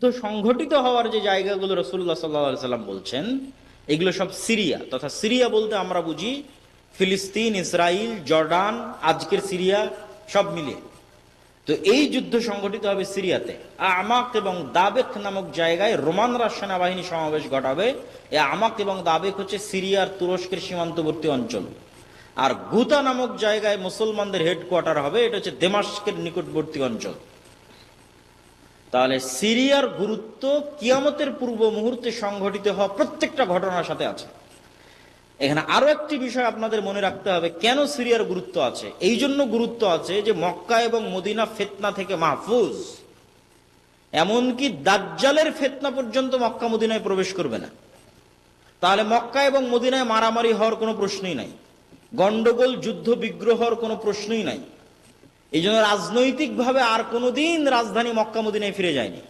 যুদ্ধ সংঘটিত হওয়ার যে জায়গাগুলো রাসূলুল্লাহ সাল্লাল্লাহু আলাইহি সাল্লাম বলছেন, এগুলো সব সিরিয়া, তথা সিরিয়া বলতে আমরা বুঝি ফিলিস্তিন, ইসরায়েল, জর্ডান, আজকের সিরিয়া সব মিলিয়ে। তো এই যুদ্ধ সংঘটিত হবে সিরিয়াতে। আমাক এবং দাবেক নামক জায়গায় রোমানরা সেনাবাহিনী সমাবেশ ঘটাবে। এই আমাক এবং দাবেক হচ্ছে সিরিয়ার তুরস্কের সীমান্তবর্তী অঞ্চল। আর গুতা নামক জায়গায় মুসলমানদের হেডকোয়ার্টার হবে, এটা হচ্ছে দেমাস্কের নিকটবর্তী অঞ্চল। তাহলে সিরিয়ার গুরুত্ব কিয়ামতের পূর্ব মুহূর্তে সংঘটিত হওয়া প্রত্যেকটা ঘটনার সাথে আছে। এখানে আরো একটি বিষয় আপনাদের মনে রাখতে হবে, কেন সিরিয়ার গুরুত্ব আছে। এই জন্য গুরুত্ব আছে যে মক্কা এবং মদিনা ফিতনা থেকে মাহফুজ, এমনকি দাজ্জালের ফিতনা পর্যন্ত মক্কা মদিনায় প্রবেশ করবে না। তাহলে মক্কা এবং মদিনায় মারামারি হওয়ার কোনো প্রশ্নই নাই, গন্ডগোল, যুদ্ধ বিগ্রহ হওয়ার কোনো প্রশ্নই নাই। এই জন্য রাজনৈতিকভাবে আর কোনোদিন রাজধানী মক্কা মদিনায় ফিরে যায়নি।